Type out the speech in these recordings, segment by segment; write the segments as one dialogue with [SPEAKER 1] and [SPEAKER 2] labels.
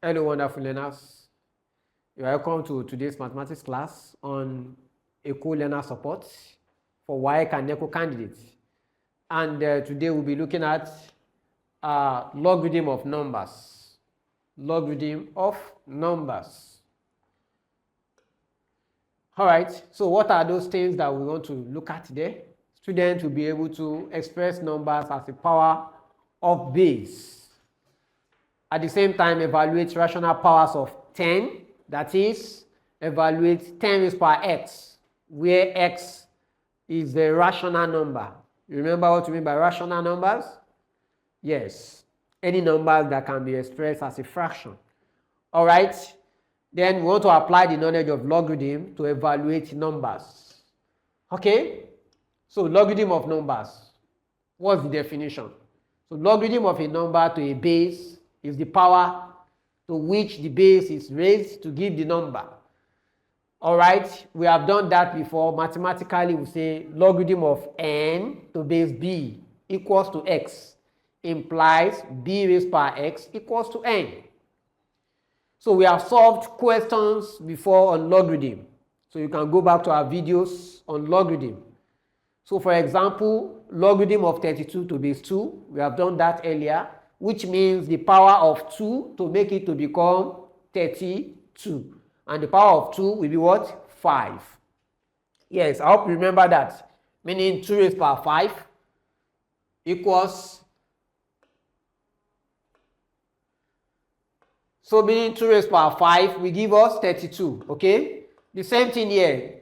[SPEAKER 1] Hello, wonderful learners. You are welcome to today's mathematics class on Eko Learners Support for WAEC and NECO candidates. And today we'll be looking at logarithm of numbers. Logarithm of numbers. All right, so what are those things that we want to look at today? Students will be able to express numbers as a power of base. At the same time, evaluate rational powers of 10, that is, evaluate 10 raised power x, where x is the rational number. You remember what we mean by rational numbers? Yes, any number that can be expressed as a fraction. All right, then we want to apply the knowledge of logarithm to evaluate numbers. Okay, so logarithm of numbers, what's the definition? So logarithm of a number to a base is the power to which the base is raised to give the number. All right, we have done that before. Mathematically, we say logarithm of n to base b equals to x implies b raised power x equals to n. So we have solved questions before on logarithm. So you can go back to our videos on logarithm. So for example, logarithm of 32 to base 2, we have done that earlier, which means the power of 2 to make it to become 32. And the power of 2 will be what? 5. Yes, I hope you remember that. Meaning 2 raised power 5 equals, so meaning 2 raised power 5 will give us 32, okay? The same thing here.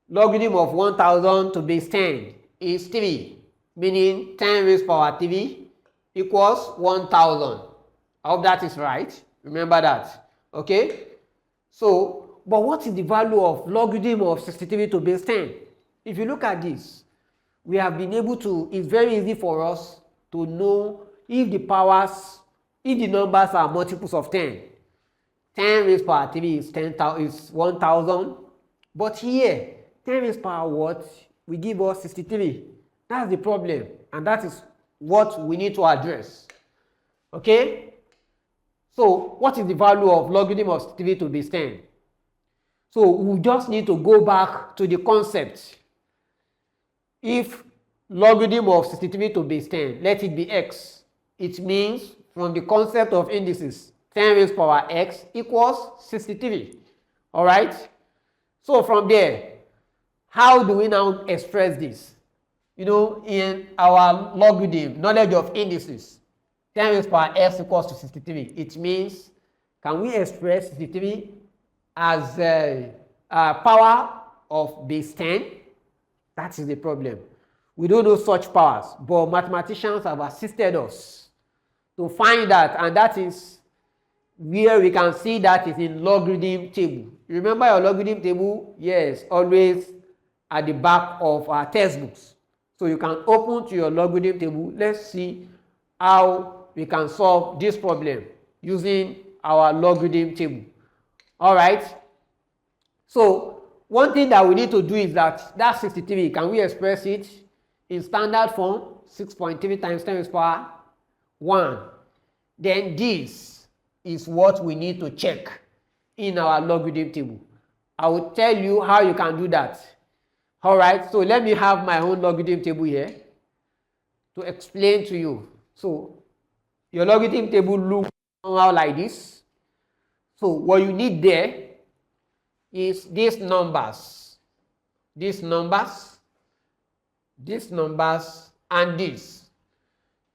[SPEAKER 1] Logarithm of 1000 to base 10 is 3, meaning 10 raised power 3 equals 1000. I hope that is right. Remember that. Okay? So, but what is the value of logarithm of 63 to base 10? If you look at this, we have been able to, it's very easy for us to know if the powers, if the numbers are multiples of 10. 10 raised power 3 is 1000. But here, 10 raised power what? We give us 63. That's the problem. And that is what we need to address. Okay? So, what is the value of logarithm of 63 to base 10? So, we just need to go back to the concept. If logarithm of 63 to base 10, let it be x, it means from the concept of indices, 10 raised power x equals 63. All right? So, from there, how do we now express this? You know, in our logarithm, knowledge of indices, 10 raised power x equals to 63. It means, can we express 63 as a power of base 10? That is the problem. We don't know such powers, but mathematicians have assisted us to find that, and that is where we can see that is in logarithm table. You remember your logarithm table? Yes, always at the back of our textbooks. So you can open to your logarithm table. Let's see how we can solve this problem using our logarithm table. All right. So one thing that we need to do is that 63, can we express it in standard form? 6.3 times 10 raised power 1. Then this is what we need to check in our logarithm table. I will tell you how you can do that. All right, so let me have my own logarithm table here to explain to you. So your logarithm table looks somehow like this. So what you need there is these numbers, and this.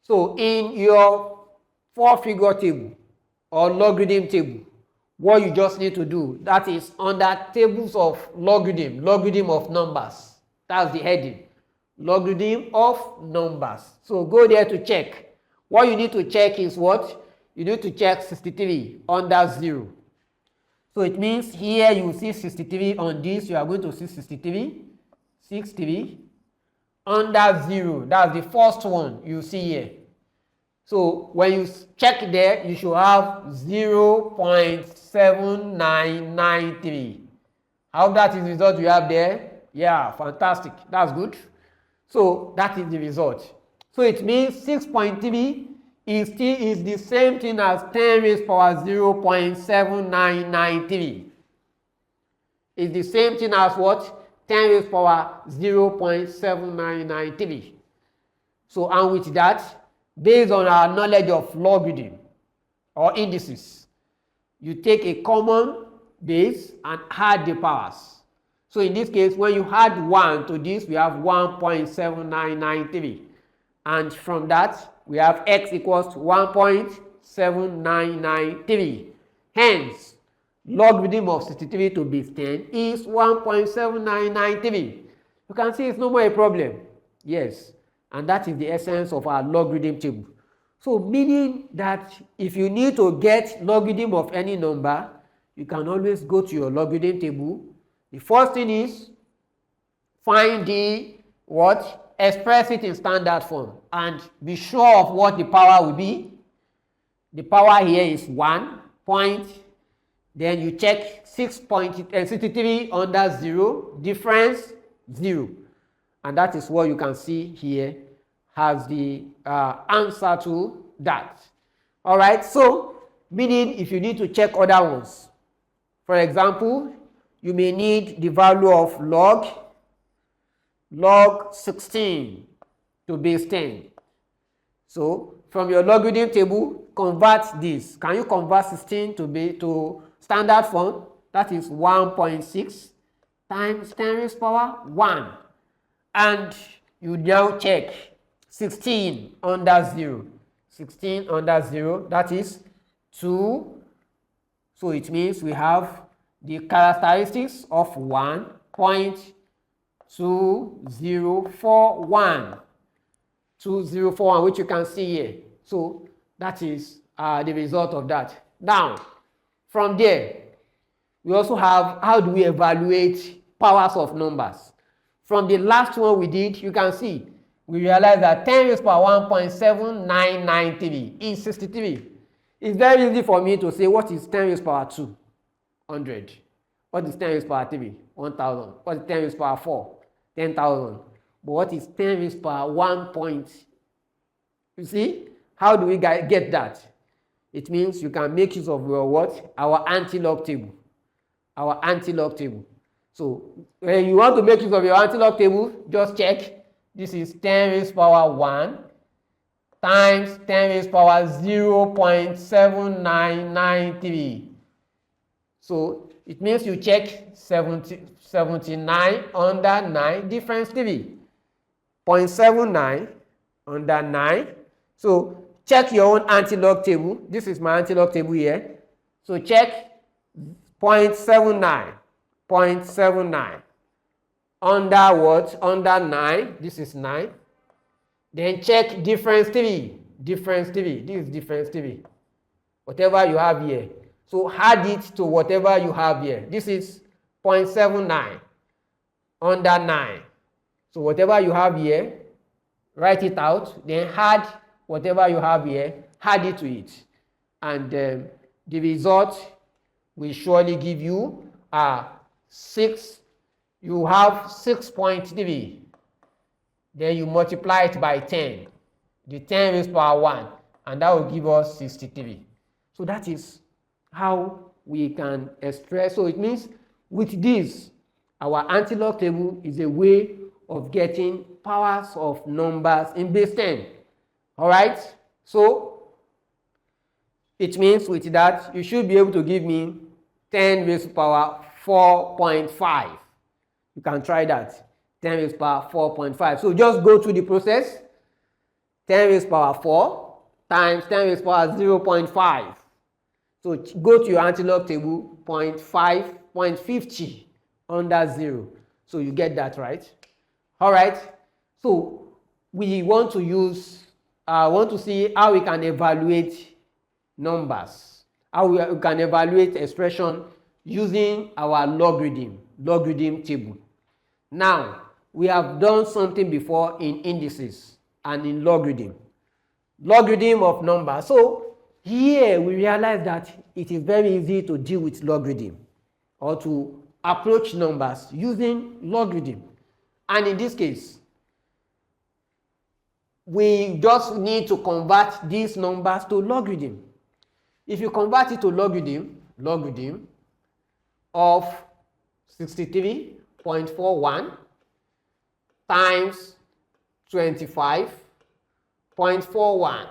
[SPEAKER 1] So in your 4-figure table or logarithm table, what you just need to do, that is under tables of logarithm of numbers. That's the heading. Logarithm of numbers. So go there to check. What you need to check is what? You need to check 63 under 0. So it means here you see 63 on this, you are going to see 63 under 0. That's the first one you see here. So when you check there, you should have 0.7993. I hope that is the result you have there. Yeah, fantastic. That's good. So that is the result. So it means 6.3 is the same thing as 10 raised power 0.7993. It's the same thing as what? 10 raised power 0.7993. So, and with that, based on our knowledge of logarithm or indices, you take a common base and add the powers. So in this case, when you add 1 to this, we have 1.7993. And from that, we have x equals to 1.7993. Hence, logarithm of 63 to base 10 is 1.7993. You can see it's no more a problem. Yes. And that is the essence of our logarithm table. So meaning that if you need to get logarithm of any number, you can always go to your logarithm table. The first thing is find the what? Express it in standard form and be sure of what the power will be. The power here is 1 point. Then you check 6.63 under 0, difference 0. And that is what you can see here as the answer to that. All right, so meaning if you need to check other ones, for example, you may need the value of log 16 to base 10. So from your logarithm table, convert this. Can you convert 16 to standard form? That is 1.6 times 10 raised power 1. And you now check 16 under 0. 16 under 0, that is 2. So it means we have the characteristics of 1.2041. 2041, which you can see here. So that is the result of that. Now, from there, we also have how do we evaluate powers of numbers. From the last one we did, you can see, we realized that 10 raised power 1.7993 is 63. It's very easy for me to say what is 10 raised power 2? 100. What is 10 raised power 3? 1000. What is 10 raised power 4? 10,000. But what is 10 raised power 1 point? You see? How do we get that? It means you can make use of your what? Our anti-log table. Our anti-log table. So when you want to make use of your anti-log table, just check. This is 10 raised power 1 times 10 raised power 0.7993. So it means you check 79 under 9, difference 3. 0.79 under 9. So check your own anti-log table. This is my anti-log table here. So check 0.79. 0.79 under what? Under 9. This is 9. Then check difference 3. Difference 3. This is difference 3. Whatever you have here. So add it to whatever you have here. This is 0.79 under 9. So whatever you have here, write it out. Then add whatever you have here, add it to it. And the result will surely give you 6. You have 6.3. Then you multiply it by 10. The 10 raised power 1. And that will give us 63. So that is how we can express. So it means with this, our anti-log table is a way of getting powers of numbers in base 10. All right? So it means with that, you should be able to give me 10 raised to power 4.5. You can try that. 10 raised to power 4.5. So just go through the process. 10 raised to power 4 times 10 raised to power 0.5. So go to your anti-log table, 0.50 under 0. So you get that right. All right. So we want to use, want to see how we can evaluate numbers. How we can evaluate expression using our logarithm table. Now, we have done something before in indices and in logarithm of numbers. So here we realize that it is very easy to deal with logarithm or to approach numbers using logarithm. And in this case, we just need to convert these numbers to logarithm. If you convert it to logarithm of 63.41 times 25.41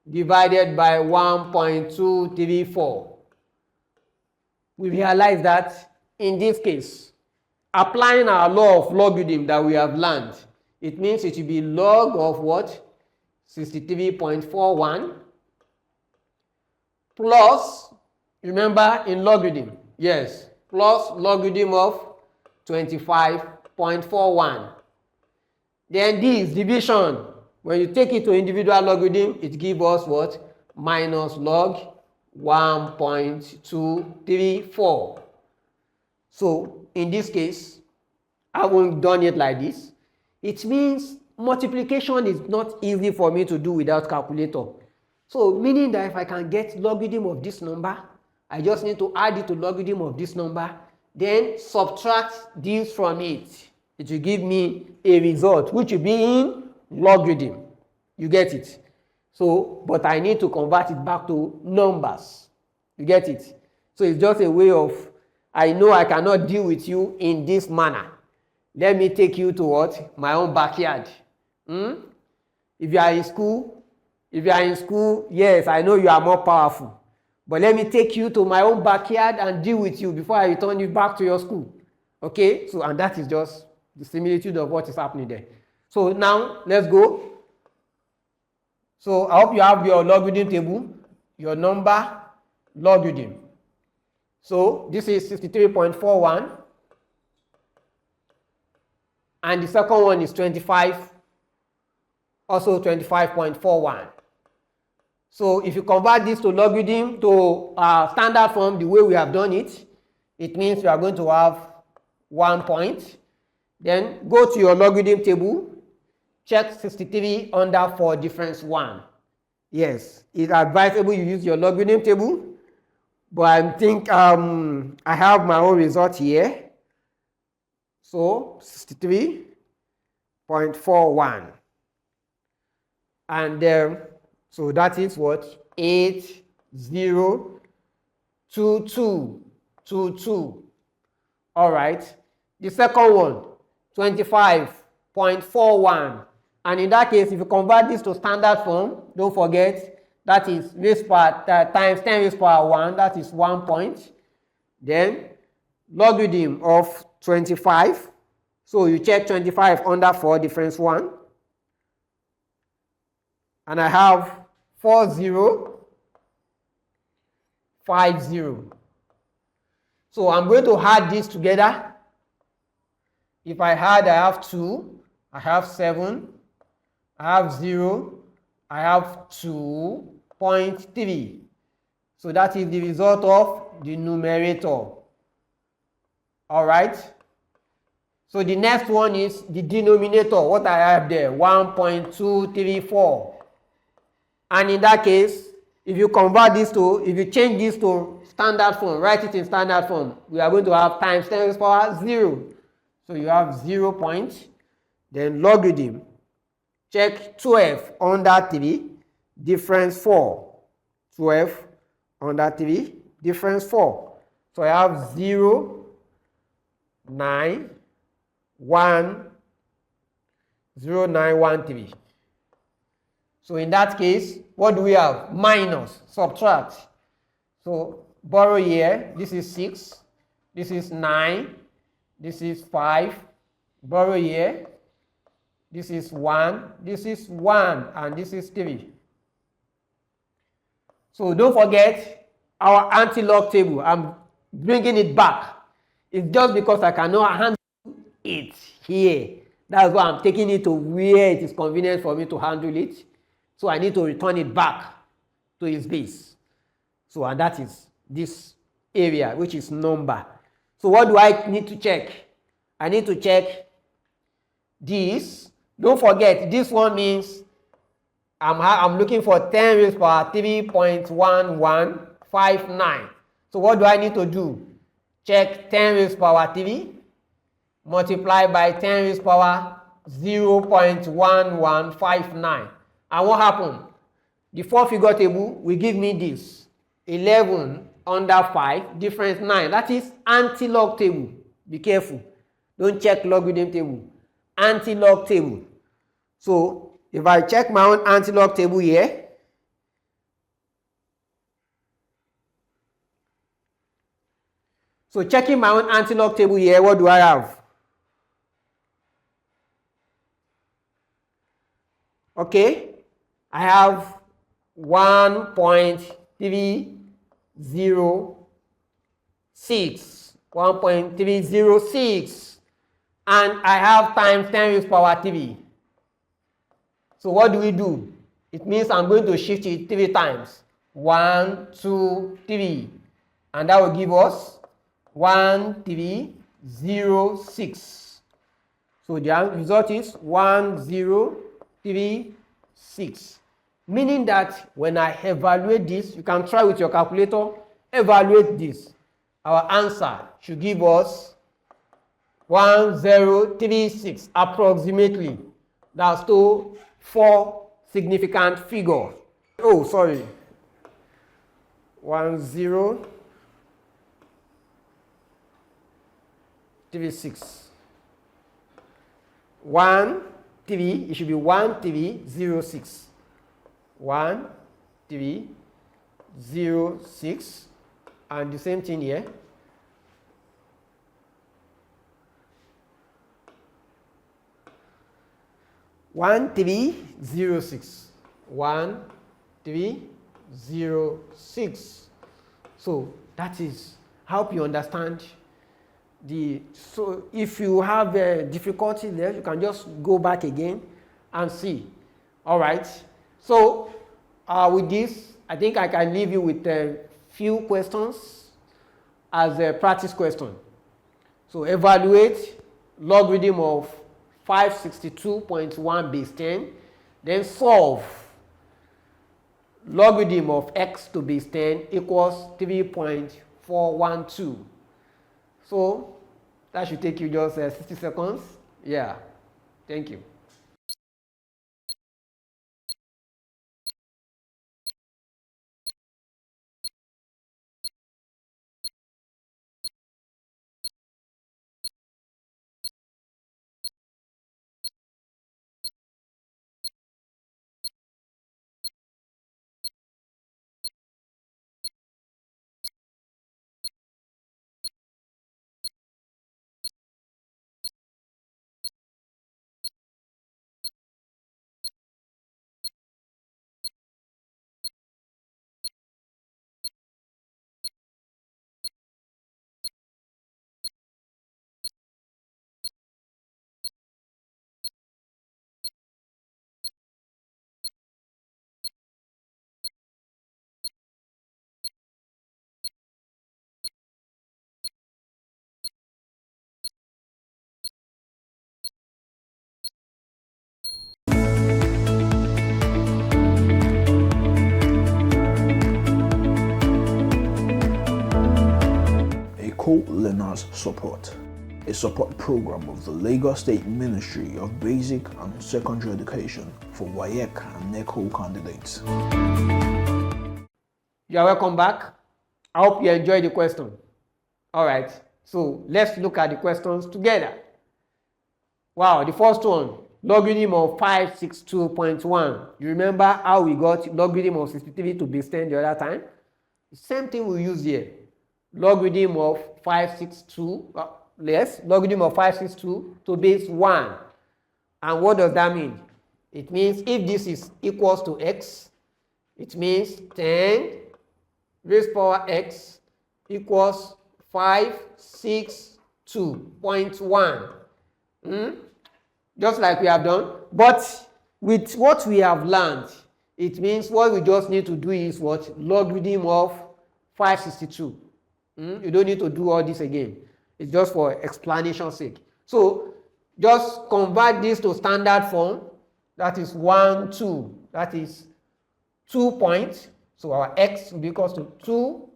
[SPEAKER 1] divided by 1.234, we realize that in this case, applying our law of logarithm that we have learned, it means it will be log of what? 63.41 plus, remember in logarithm, yes, plus logarithm of 25.41. Then this division, when you take it to individual logarithm, it gives us what? Minus log 1.234. So in this case, I haven't done it like this. It means multiplication is not easy for me to do without calculator. So meaning that if I can get logarithm of this number, I just need to add it to logarithm of this number, then subtract this from it. It will give me a result which will be in logarithm. You get it? So, but I need to convert it back to numbers. You get it? So it's just a way of, I know I cannot deal with you in this manner. Let me take you to what? My own backyard. If you are in school, yes, I know you are more powerful. But let me take you to my own backyard and deal with you before I return you back to your school. Okay? So, and that is just the similitude of what is happening there. So now, let's go. So I hope you have your logarithm table, your number, logarithm. So this is 63.41. And the second one is 25, also 25.41. So if you convert this to logarithm to standard form, the way we have done it, it means you are going to have 1 point. Then go to your logarithm table, check 63 under for difference 1. Yes, it's advisable you use your logarithm table, but I think I have my own result here. So 63.41. And so that is what? 802222. All right. The second one, 25.41. And in that case, if you convert this to standard form, don't forget, that is raised power times 10 raised power 1, that is 1 point. Then logarithm of 25. So you check 25 under 4 difference 1. And I have 4050. So I'm going to add this together. If I add, I have 2, I have 7, I have 0, I have 2.3. So that is the result of the numerator. All right. So the next one is the denominator. What I have there, 1.234. And in that case, if you convert this to, if you change this to standard form, write it in standard form, we are going to have times 10 raised power 0. So you have 0 point. Then logarithm. Check 12 under 3, difference 4. 12 under 3, difference 4. So I have 0, 9, 1, 0, 9, 1, 3. So in that case, what do we have? Minus, subtract. So borrow here, this is 6, this is 9, this is 5, borrow here, this is 1, this is 1, and this is 3. So don't forget our anti-log table. I'm bringing it back. It's just because I cannot handle it here. That's why I'm taking it to where it is convenient for me to handle it. So I need to return it back to its base. So, and that is this area, which is number. So what do I need to check? I need to check this. Don't forget, this one means I'm looking for 10 raised power 3.1159. So what do I need to do? Check 10 raised power 3 multiply by 10 raised power 0.1159. And what happened? The four figure table will give me this 11 under 5, difference 9. That is anti-log table. Be careful. Don't check logarithm table. Anti-log table. So if I check my own anti-log table here, so checking my own anti-log table here, what do I have? Okay, I have 1.306, and I have times 10 raised power 3. So what do we do? It means I'm going to shift it 3 times. 1, 2, 3, and that will give us 1306. So the result is 1036. Meaning that when I evaluate this, you can try with your calculator, evaluate this. Our answer should give us 1036 approximately. That's to 4 significant figures. Oh, sorry. 1036. 13, it should be 1306. 1306, and the same thing here. One three zero six. 1306. So that is, help you understand the. So if you have a difficulty there, you can just go back again and see. All right. So with this, I think I can leave you with a few questions as a practice question. So evaluate logarithm of 562.1 base 10, then solve logarithm of x to base 10 equals 3.412. So that should take you just 60 seconds. Yeah, thank you.
[SPEAKER 2] Eko Learners Support, a support program of the Lagos State Ministry of Basic and Secondary Education for WAEC and NECO candidates.
[SPEAKER 1] You are welcome back. I hope you enjoyed the question. All right, so let's look at the questions together. Wow, the first one, logarithm of 562.1. You remember how we got logarithm of 63 to base 10 the other time? The same thing we use here. Logarithm of 562, logarithm of 562 to base 1. And what does that mean? It means if this is equals to x, it means 10 raised power x equals 562.1. Just like we have done. But with what we have learned, it means what we just need to do is what? Logarithm of 562. You don't need to do all this again. It's just for explanation's sake. So just convert this to standard form. That is 1, 2. That is 2 points. So our x will be equal to 2.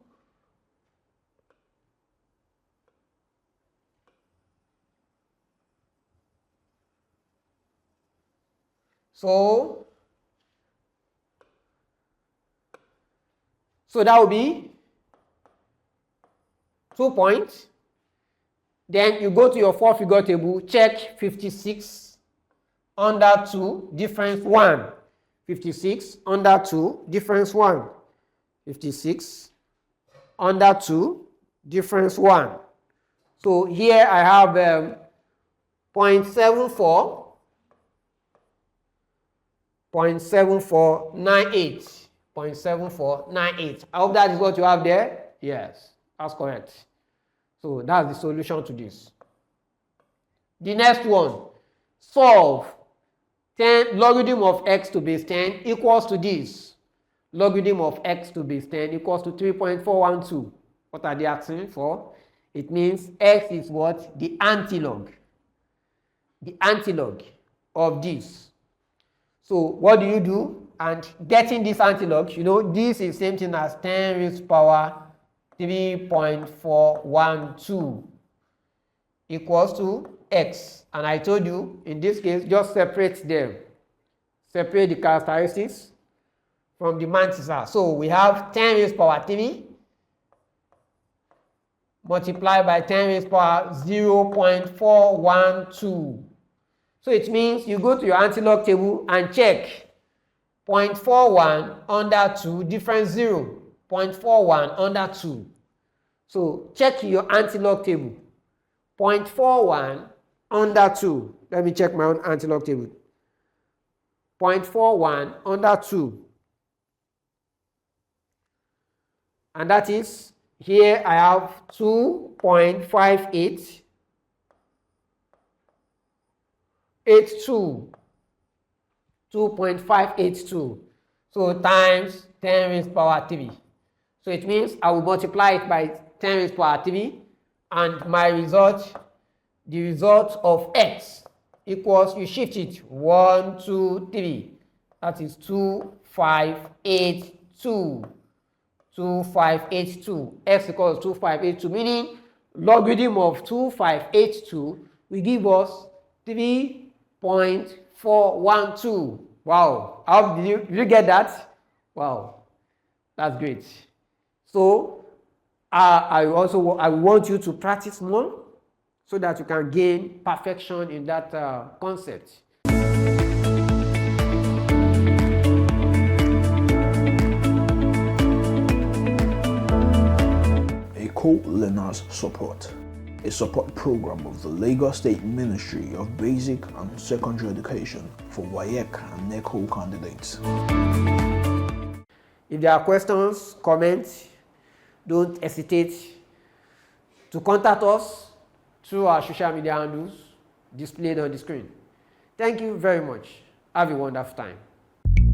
[SPEAKER 1] So that will be 2 points. Then you go to your four-figure table, check 56 under 2, difference 1. 56 under 2, difference 1. 56 under 2, difference 1. So here I have 0.74, 0.7498, 0.7498. I hope that is what you have there. Yes, that's correct. So that's the solution to this. The next one, solve 10 logarithm of x to base 10 equals to this. Logarithm of x to base 10 equals to 3.412. What are they asking for? It means x is what? The antilog. The antilog of this. So what do you do? And getting this antilog, you know, this is same thing as 10 raised to power 3.412 equals to x. And I told you, in this case, just separate them. Separate the characteristics from the mantissa. So we have 10 raised to power 3 multiplied by 10 raised to power 0.412. So it means you go to your antilog table and check 0.41 under 2, difference 0. 0.41 under 2. So check your antilog table. 0.41 under 2. Let me check my own antilog table. 0.41 under 2. And that is, here I have 2.5882. 2.582. So times 10 raised to power 3. So it means I will multiply it by 10 raised to power 3, and my result, the result of x equals, you shift it 1, 2, 3. That is 2582. 2582. X equals 2582, meaning logarithm of 2582 will give us 3.412. Wow. How did you get that? Wow. That's great. So I want you to practice more so that you can gain perfection in that concept.
[SPEAKER 2] Eko Learners Support, a support program of the Lagos State Ministry of Basic and Secondary Education for WAEC and NECO candidates.
[SPEAKER 1] If there are questions, comments, don't hesitate to contact us through our social media handles displayed on the screen. Thank you very much. Have a wonderful time.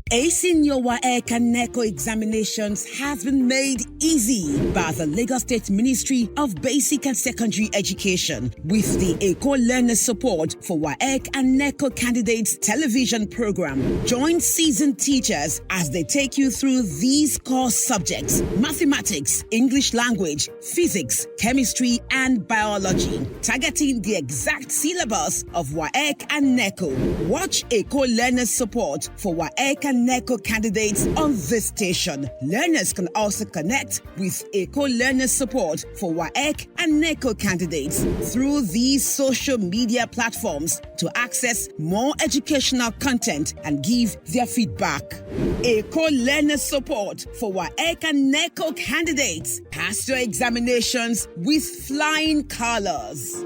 [SPEAKER 3] Acing your WAEC and NECO examinations has been made easy by the Lagos State Ministry of Basic and Secondary Education with the Eko Learners Support for WAEC and NECO candidates television program. Join seasoned teachers as they take you through these core subjects: mathematics, English language, physics, chemistry, and biology, targeting the exact syllabus of WAEC and NECO. Watch Eko Learners Support for WAEC and NECO candidates on this station. Learners can also connect with Eko Learners Support for WAEC and NECO candidates through these social media platforms to access more educational content and give their feedback. Eko Learners Support for WAEC and NECO candidates. Pass your examinations with flying colors.